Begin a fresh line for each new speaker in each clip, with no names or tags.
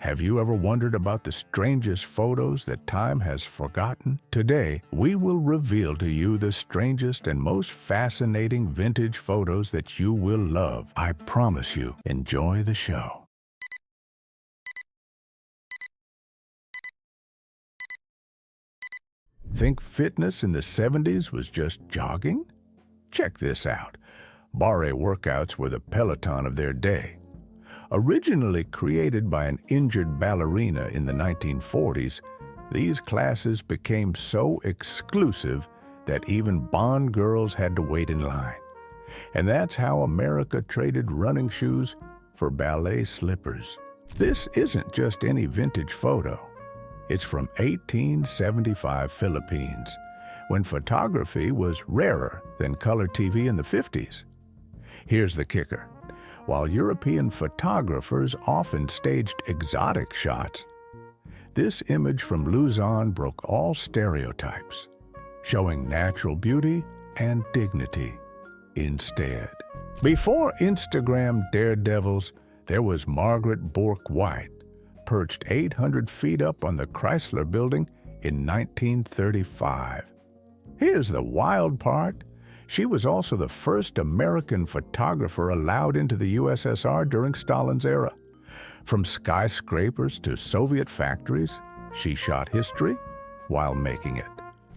Have you ever wondered about the strangest photos that time has forgotten? Today, we will reveal to you the strangest and most fascinating vintage photos that you will love. I promise you. Enjoy the show. Think fitness in the 70s was just jogging? Check this out. Barre workouts were the Peloton of their day. Originally created by an injured ballerina in the 1940s, these classes became so exclusive that even Bond girls had to wait in line. And that's how America traded running shoes for ballet slippers. This isn't just any vintage photo. It's from 1875 Philippines, when photography was rarer than color TV in the 50s. Here's the kicker. While European photographers often staged exotic shots, this image from Luzon broke all stereotypes, showing natural beauty and dignity instead. Before Instagram daredevils, there was Margaret Bourke White, perched 800 feet up on the Chrysler Building in 1935. Here's the wild part. She was also the first American photographer allowed into the USSR during Stalin's era. From skyscrapers to Soviet factories, she shot history while making it.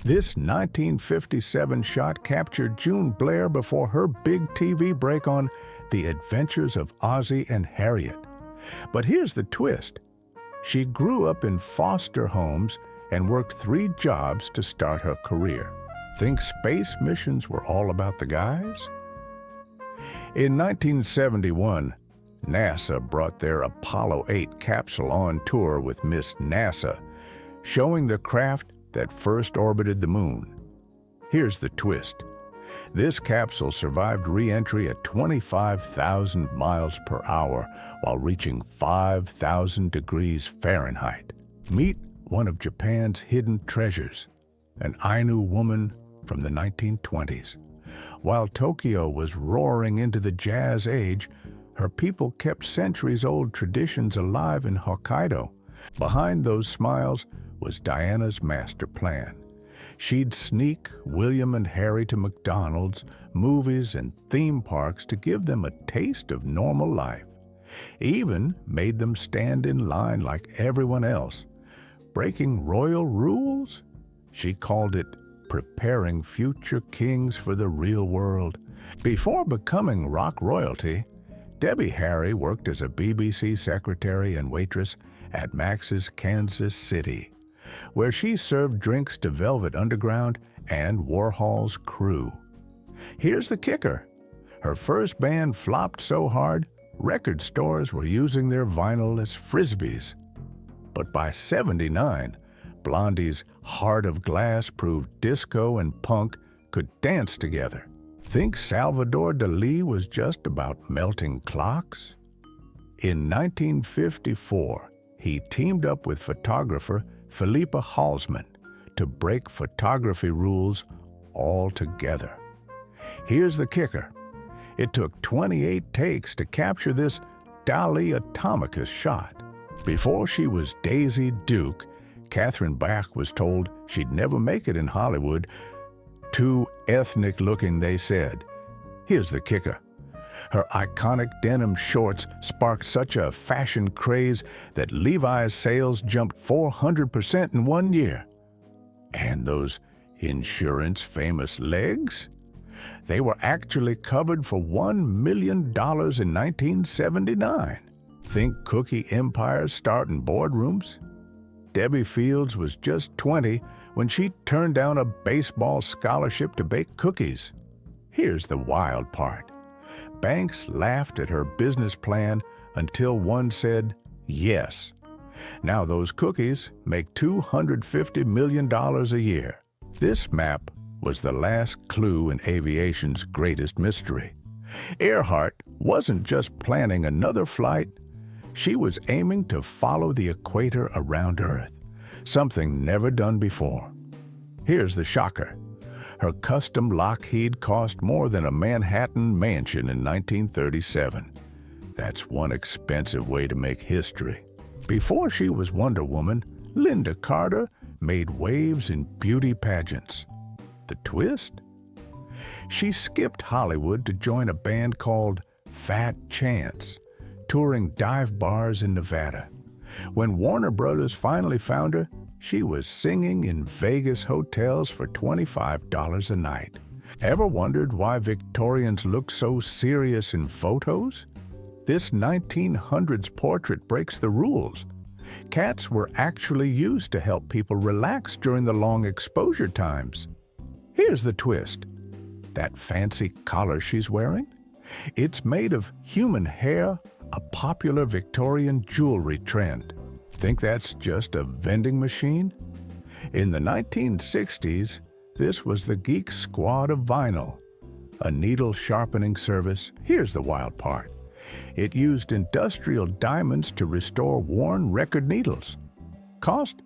This 1957 shot captured June Blair before her big TV break on The Adventures of Ozzie and Harriet. But here's the twist. She grew up in foster homes and worked 3 jobs to start her career. Think space missions were all about the guys? In 1971, NASA brought their Apollo 8 capsule on tour with Miss NASA, showing the craft that first orbited the moon. Here's the twist. This capsule survived re-entry at 25,000 miles per hour while reaching 5,000 degrees Fahrenheit. Meet one of Japan's hidden treasures, an Ainu woman from the 1920s. While Tokyo was roaring into the jazz age, her people kept centuries-old traditions alive in Hokkaido. Behind those smiles was Diana's master plan. She'd sneak William and Harry to McDonald's, movies, and theme parks to give them a taste of normal life. Even made them stand in line like everyone else. Breaking royal rules? She called it preparing future kings for the real world. Before becoming rock royalty, Debbie Harry worked as a BBC secretary and waitress at Max's Kansas City, where she served drinks to Velvet Underground and Warhol's crew. Here's the kicker. Her first band flopped so hard, record stores were using their vinyl as frisbees. But by '79, Blondie's Heart of Glass proved disco and punk could dance together. Think Salvador Dali was just about melting clocks? In 1954, he teamed up with photographer Philippa Halsman to break photography rules altogether. Here's the kicker. It took 28 takes to capture this Dali Atomicus shot. Before she was Daisy Duke, Catherine Bach was told she'd never make it in Hollywood. Too ethnic-looking, they said. Here's the kicker. Her iconic denim shorts sparked such a fashion craze that Levi's sales jumped 400% in 1 year. And those insurance-famous legs? They were actually covered for $1 million in 1979. Think cookie empires start in boardrooms? Debbie Fields was just 20 when she turned down a baseball scholarship to bake cookies. Here's the wild part. Banks laughed at her business plan until one said yes. Now those cookies make $250 million a year. This map was the last clue in aviation's greatest mystery. Earhart wasn't just planning another flight. She was aiming to follow the equator around Earth, something never done before. Here's the shocker. Her custom Lockheed cost more than a Manhattan mansion in 1937. That's one expensive way to make history. Before she was Wonder Woman, Linda Carter made waves in beauty pageants. The twist? She skipped Hollywood to join a band called Fat Chance, touring dive bars in Nevada. When Warner Brothers finally found her, she was singing in Vegas hotels for $25 a night. Ever wondered why Victorians looked so serious in photos? This 1900s portrait breaks the rules. Cats were actually used to help people relax during the long exposure times. Here's the twist. That fancy collar she's wearing? It's made of human hair, a popular Victorian jewelry trend. Think that's just a vending machine? In the 1960s, this was the Geek Squad of Vinyl, a needle sharpening service. Here's the wild part. It used industrial diamonds to restore worn record needles. Cost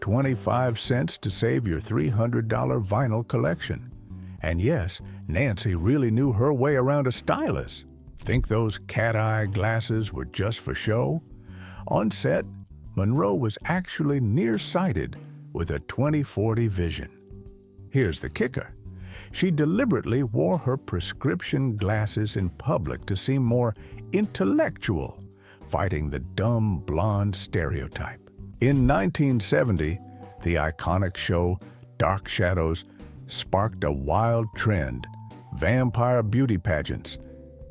25 cents to save your $300 vinyl collection. And yes, Nancy really knew her way around a stylus. Think those cat-eye glasses were just for show? On set, Monroe was actually nearsighted with a 20/40 vision. Here's the kicker. She deliberately wore her prescription glasses in public to seem more intellectual, fighting the dumb blonde stereotype. In 1970, the iconic show Dark Shadows sparked a wild trend: vampire beauty pageants.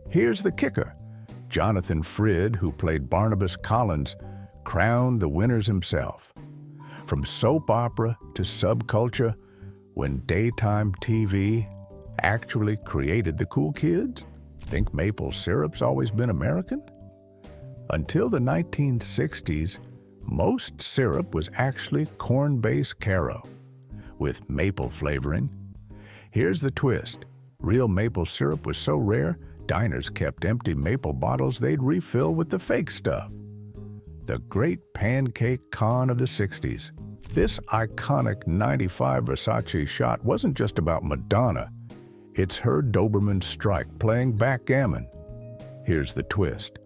Here's the kicker. Jonathan Frid, who played Barnabas Collins, crowned the winners himself. From soap opera to subculture, when daytime TV actually created the cool kids? Think maple syrup's always been American? Until the 1960s, most syrup was actually corn-based Caro, with maple flavoring. Here's the twist. Real maple syrup was so rare, diners kept empty maple bottles they'd refill with the fake stuff. The great pancake con of the 60s. This iconic '95 Versace shot wasn't just about Madonna. It's her Doberman Strike playing backgammon. Here's the twist.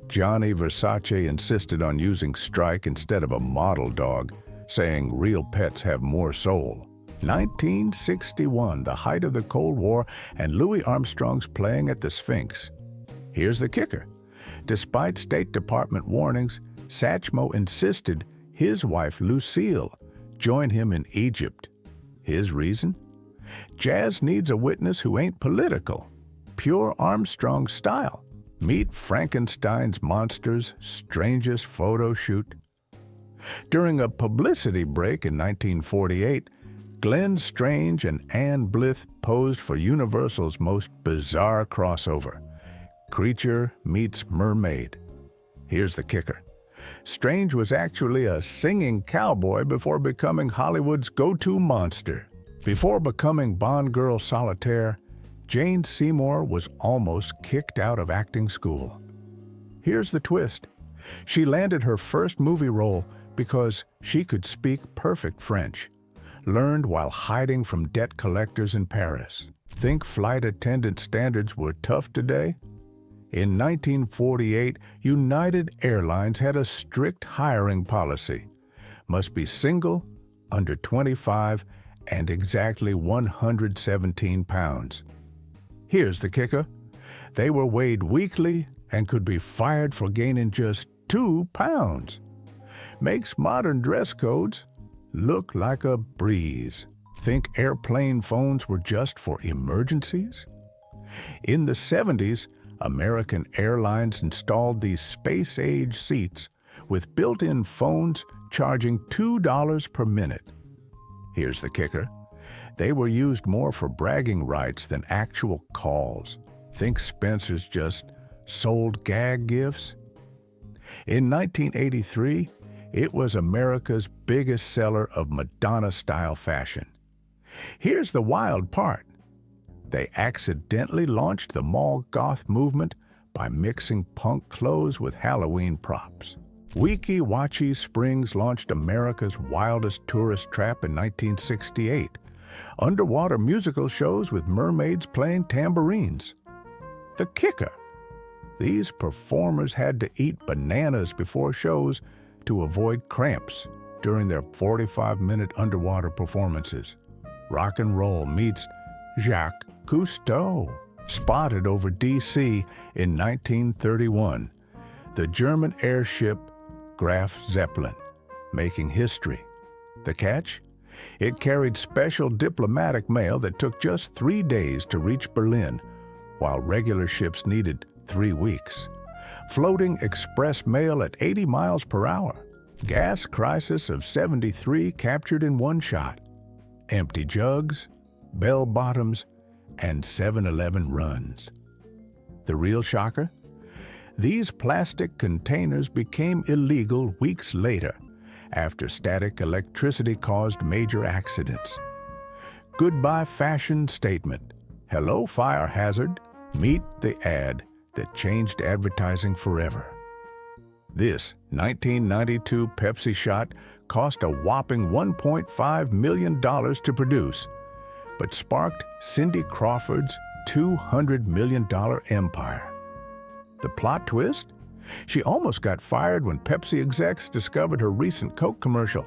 Johnny Versace insisted on using Strike instead of a model dog, saying real pets have more soul. 1961, the height of the Cold War, and Louis Armstrong's playing at the Sphinx. Here's the kicker. Despite State Department warnings, Satchmo insisted his wife, Lucille, join him in Egypt. His reason? Jazz needs a witness who ain't political. Pure Armstrong style. Meet Frankenstein's monster's strangest photo shoot. During a publicity break in 1948, Glenn Strange and Anne Blyth posed for Universal's most bizarre crossover. Creature meets mermaid. Here's the kicker. Strange was actually a singing cowboy before becoming Hollywood's go-to monster. Before becoming Bond girl solitaire, Jane Seymour was almost kicked out of acting school. Here's the twist. She landed her first movie role because she could speak perfect French, learned while hiding from debt collectors in Paris. Think flight attendant standards were tough today? In 1948, United Airlines had a strict hiring policy. Must be single, under 25, and exactly 117 pounds. Here's the kicker. They were weighed weekly and could be fired for gaining just 2 pounds. Makes modern dress codes look like a breeze. Think airplane phones were just for emergencies? In the 70s, American Airlines installed these space-age seats with built-in phones charging $2 per minute. Here's the kicker. They were used more for bragging rights than actual calls. Think Spencer's just sold gag gifts? In 1983, it was America's biggest seller of Madonna-style fashion. Here's the wild part. They accidentally launched the mall goth movement by mixing punk clothes with Halloween props. Weeki Wachee Springs launched America's wildest tourist trap in 1968. Underwater musical shows with mermaids playing tambourines. The kicker. These performers had to eat bananas before shows to avoid cramps during their 45-minute underwater performances. Rock and roll meets Jacques Cousteau, spotted over D.C. in 1931. The German airship Graf Zeppelin, making history. The catch? It carried special diplomatic mail that took just 3 days to reach Berlin, while regular ships needed 3 weeks. Floating express mail at 80 miles per hour. Gas crisis of 73 captured in one shot. Empty jugs, bell bottoms, and 7-Eleven runs. The real shocker? These plastic containers became illegal weeks later, after static electricity caused major accidents. Goodbye fashion statement. Hello fire hazard. Meet the ad that changed advertising forever. This 1992 Pepsi shot cost a whopping $1.5 million to produce, but sparked Cindy Crawford's $200 million empire. The plot twist? She almost got fired when Pepsi execs discovered her recent Coke commercial.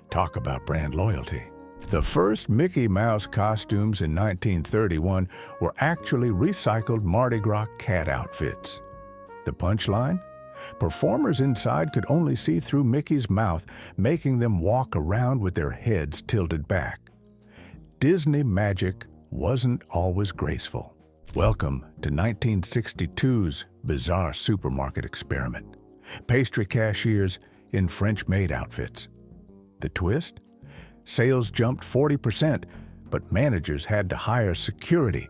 Talk about brand loyalty. The first Mickey Mouse costumes in 1931 were actually recycled Mardi Gras cat outfits. The punchline? Performers inside could only see through Mickey's mouth, making them walk around with their heads tilted back. Disney magic wasn't always graceful. Welcome to 1962's bizarre supermarket experiment. Pastry cashiers in French-made outfits. The twist? Sales jumped 40%, but managers had to hire security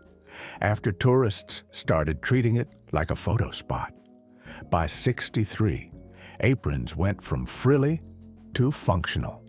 after tourists started treating it like a photo spot. By '63, aprons went from frilly to functional.